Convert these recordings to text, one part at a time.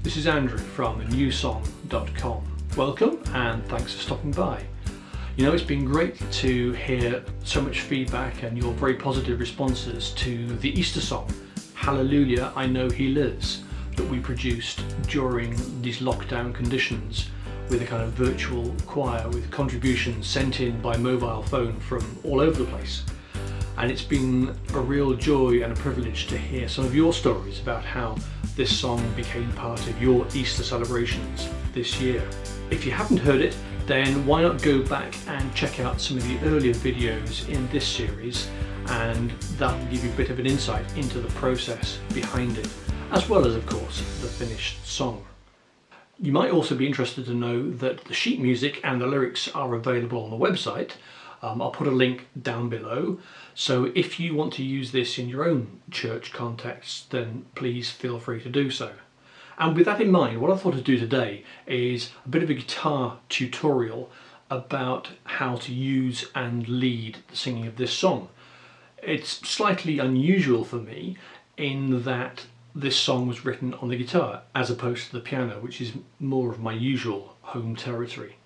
This is Andrew from newsong.com. Welcome and thanks for stopping by. You know, it's been great to hear so much feedback and your very positive responses to the Easter song, Hallelujah, I Know He Lives, that we produced during these lockdown conditions with a kind of virtual choir with contributions sent in by mobile phone from all over the place. And it's been a real joy and a privilege to hear some of your stories about how this song became part of your Easter celebrations this year. If you haven't heard it, then why not go back and check out some of the earlier videos in this series, and that will give you a bit of an insight into the process behind it, as well as, of course, the finished song. You might also be interested to know that the sheet music and the lyrics are available on the website. I'll put a link down below, so if you want to use this in your own church context, then please feel free to do so. And with that in mind, what I thought I'd do today is a bit of a guitar tutorial about how to use and lead the singing of this song. It's slightly unusual for me in that this song was written on the guitar as opposed to the piano, which is more of my usual home territory.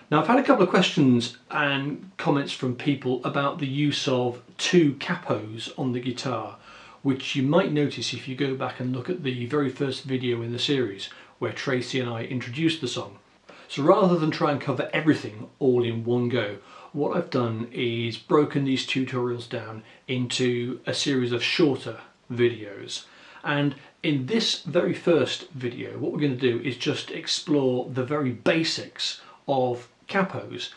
Now, I've had a couple of questions and comments from people about the use of two capos on the guitar, which you might notice if you go back and look at the very first video in the series where Tracy and I introduced the song. So rather than try and cover everything all in one go, what I've done is broken these tutorials down into a series of shorter videos. And in this very first video, what we're going to do is just explore the very basics of capos,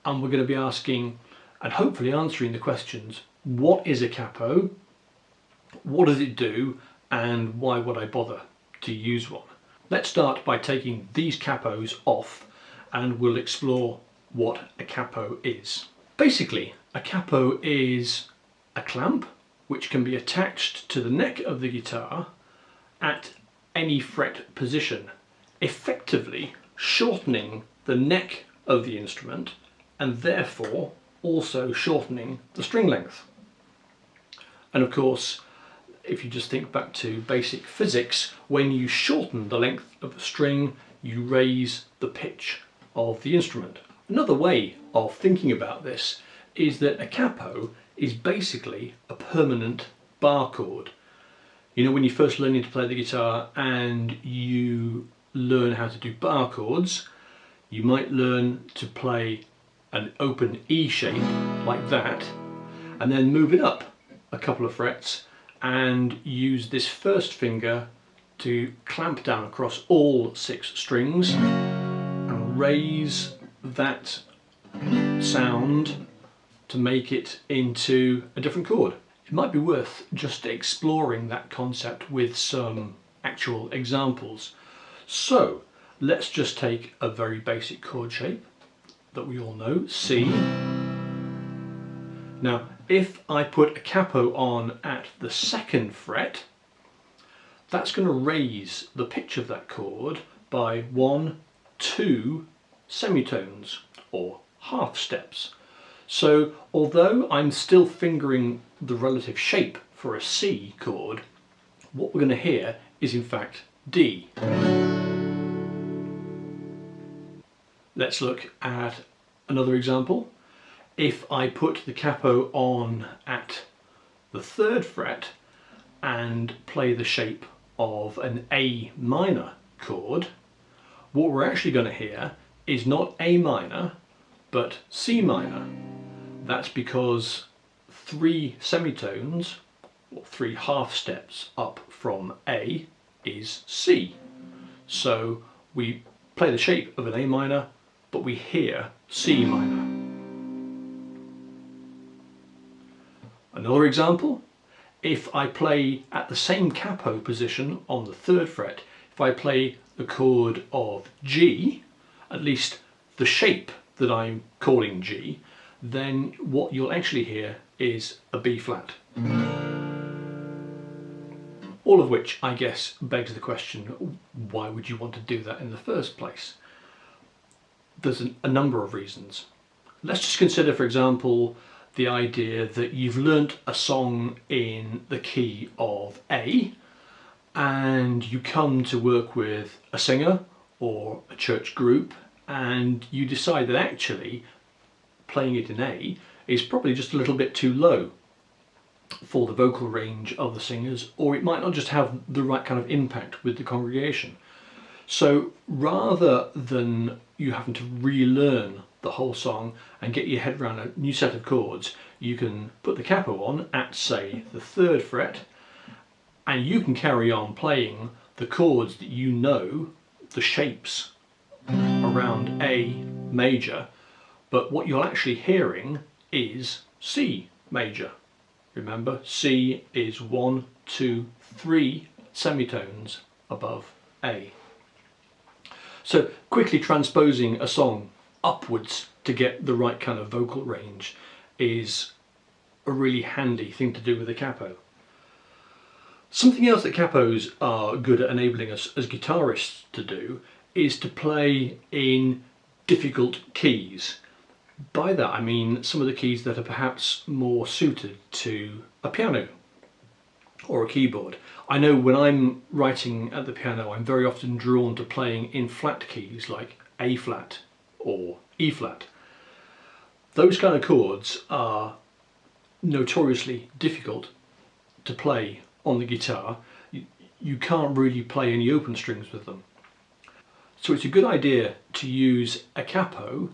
and we're going to be asking and hopefully answering the questions: what is a capo, what does it do, and why would I bother to use one? Let's start by taking these capos off and we'll explore what a capo is. Basically, a capo is a clamp which can be attached to the neck of the guitar at any fret position, effectively shortening the neck of the instrument and therefore also shortening the string length. And of course, if you just think back to basic physics, when you shorten the length of a string, you raise the pitch of the instrument. Another way of thinking about this is that a capo is basically a permanent bar chord. You know, when you're first learning to play the guitar and you learn how to do bar chords, you might learn to play an open E shape like that, and then move it up a couple of frets and use this first finger to clamp down across all 6 strings and raise that sound to make it into a different chord. It might be worth just exploring that concept with some actual examples. So let's just take a very basic chord shape that we all know, C. Now, if I put a capo on at the 2nd fret, that's going to raise the pitch of that chord by 1, 2 semitones or half steps. So although I'm still fingering the relative shape for a C chord, what we're going to hear is in fact D. Let's look at another example. If I put the capo on at the 3rd fret and play the shape of an A minor chord, what we're actually going to hear is not A minor but C minor. That's because 3 semitones, or 3 half steps up from A, is C. So we play the shape of an A minor, but we hear C minor. Another example, if I play at the same capo position on the 3rd fret, if I play the chord of G, at least the shape that I'm calling G, then what you'll actually hear is a B flat. All of which, I guess, begs the question, why would you want to do that in the first place? There's a number of reasons. Let's just consider, for example, the idea that you've learnt a song in the key of A and you come to work with a singer or a church group, and you decide that actually playing it in A is probably just a little bit too low for the vocal range of the singers, or it might not just have the right kind of impact with the congregation. So rather than you having to relearn the whole song and get your head around a new set of chords, you can put the capo on at, say, the 3rd fret, and you can carry on playing the chords that you know, the shapes around A major, but what you're actually hearing is C major. Remember, C is 1, 2, 3 semitones above A. So quickly transposing a song upwards to get the right kind of vocal range is a really handy thing to do with a capo. Something else that capos are good at enabling us as guitarists to do is to play in difficult keys. By that I mean some of the keys that are perhaps more suited to a piano or a keyboard. I know when I'm writing at the piano, I'm very often drawn to playing in flat keys like A flat or E flat. Those kind of chords are notoriously difficult to play on the guitar. You can't really play any open strings with them. So it's a good idea to use a capo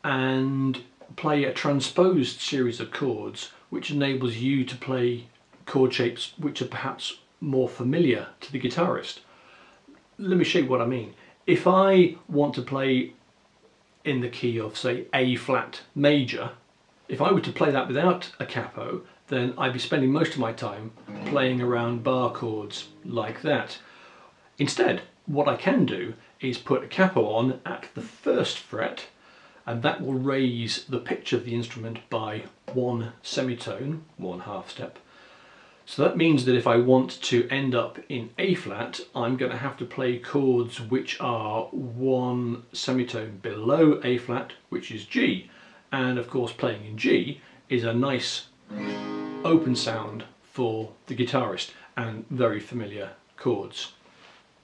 and play a transposed series of chords which enables you to play chord shapes which are perhaps more familiar to the guitarist. Let me show you what I mean. If I want to play in the key of, say, A flat major, if I were to play that without a capo, then I'd be spending most of my time playing around bar chords like that. Instead, what I can do is put a capo on at the 1st fret, and that will raise the pitch of the instrument by 1 semitone, 1/2 step. So that means that if I want to end up in A flat, I'm going to have to play chords which are 1 semitone below A flat, which is G. And of course playing in G is a nice open sound for the guitarist and very familiar chords.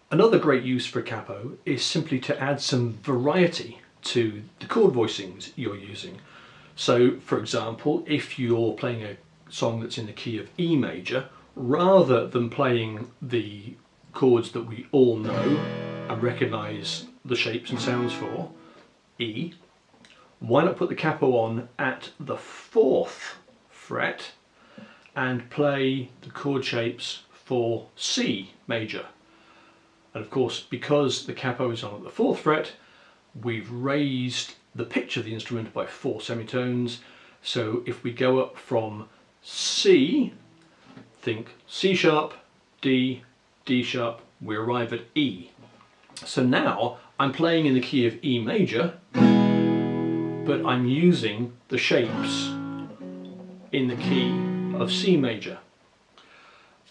Another great use for a capo is simply to add some variety to the chord voicings you're using. So for example, if you're playing a song that's in the key of E major, rather than playing the chords that we all know and recognise the shapes and sounds for, E, why not put the capo on at the 4th fret and play the chord shapes for C major? And of course, because the capo is on at the 4th fret, we've raised the pitch of the instrument by 4 semitones. So if we go up from C, think C sharp, D, D sharp, we arrive at E. So now I'm playing in the key of E major, but I'm using the shapes in the key of C major.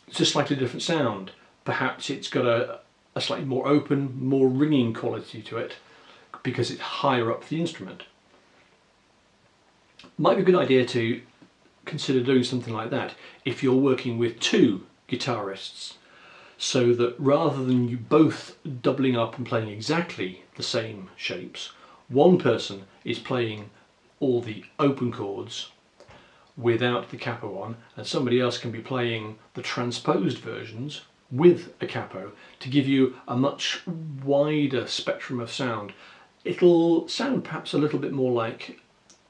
It's a slightly different sound. Perhaps it's got a slightly more open, more ringing quality to it because it's higher up the instrument. Might be a good idea to consider doing something like that if you're working with 2 guitarists, so that rather than you both doubling up and playing exactly the same shapes, one person is playing all the open chords without the capo on, and somebody else can be playing the transposed versions with a capo to give you a much wider spectrum of sound. It'll sound perhaps a little bit more like,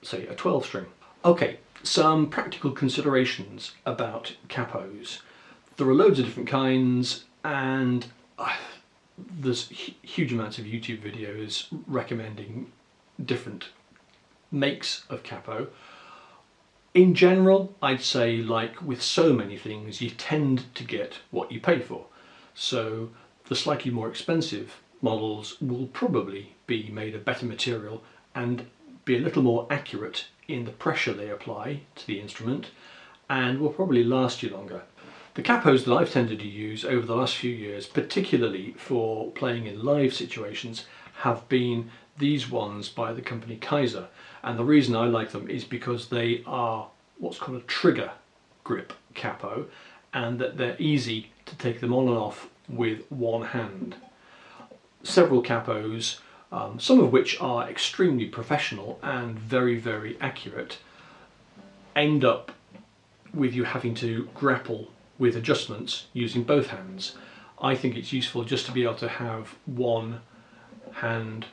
say, a 12 string. Okay, some practical considerations about capos. There are loads of different kinds, and there's huge amounts of YouTube videos recommending different makes of capo. In general, I'd say, like with so many things, you tend to get what you pay for. So the slightly more expensive models will probably be made of better material and be a little more accurate in the pressure they apply to the instrument, and will probably last you longer. The capos that I've tended to use over the last few years, particularly for playing in live situations, have been these ones by the company Kaiser. And the reason I like them is because they are what's called a trigger grip capo, and that they're easy to take them on and off with one hand. Several capos, some of which are extremely professional and very accurate, end up with you having to grapple with adjustments using both hands. I think it's useful just to be able to have one hand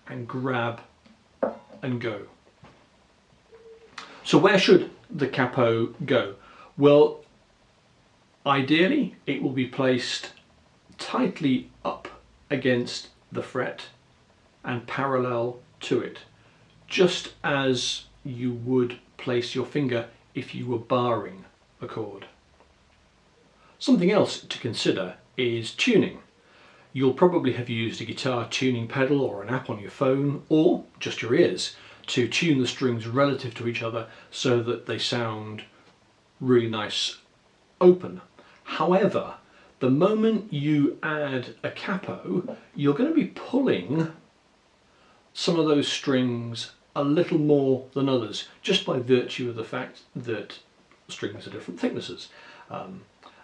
and grab and go. So where should the capo go? Well, ideally it will be placed tightly up against the fret and parallel to it, just as you would place your finger if you were barring a chord. Something else to consider is tuning. You'll probably have used a guitar tuning pedal or an app on your phone, or just your ears, to tune the strings relative to each other so that they sound really nice open. However, the moment you add a capo, you're going to be pulling some of those strings a little more than others, just by virtue of the fact that strings are different thicknesses.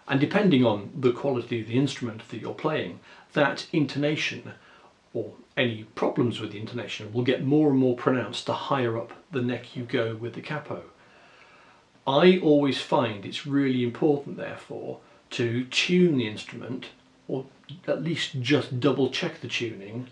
And depending on the quality of the instrument that you're playing, that intonation, or any problems with the intonation, will get more and more pronounced the higher up the neck you go with the capo. I always find it's really important, therefore, to tune the instrument, or at least just double check the tuning,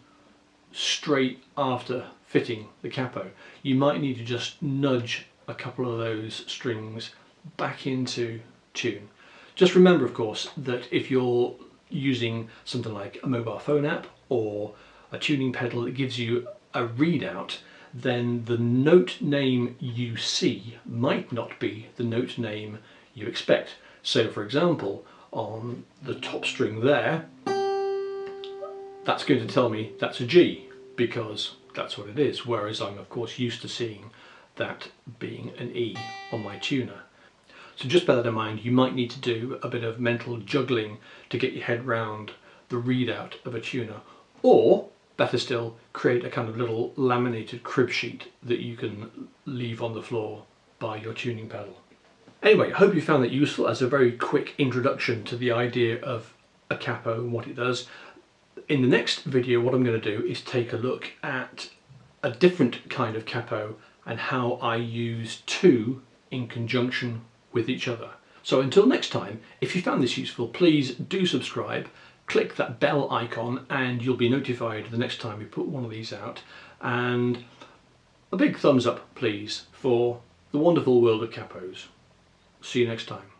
straight after fitting the capo. You might need to just nudge a couple of those strings back into tune. Just remember, of course, that if you're using something like a mobile phone app or a tuning pedal that gives you a readout, then the note name you see might not be the note name you expect. So for example, on the top string there, that's going to tell me that's a G, because that's what it is, whereas I'm of course used to seeing that being an E on my tuner. So just bear that in mind. You might need to do a bit of mental juggling to get your head round the readout of a tuner, or better still, create a kind of little laminated crib sheet that you can leave on the floor by your tuning pedal. Anyway, I hope you found that useful as a very quick introduction to the idea of a capo and what it does. In the next video, what I'm going to do is take a look at a different kind of capo and how I use two in conjunction with each other. So until next time, if you found this useful, please do subscribe, click that bell icon, and you'll be notified the next time we put one of these out. And a big thumbs up, please, for the wonderful world of capos. See you next time.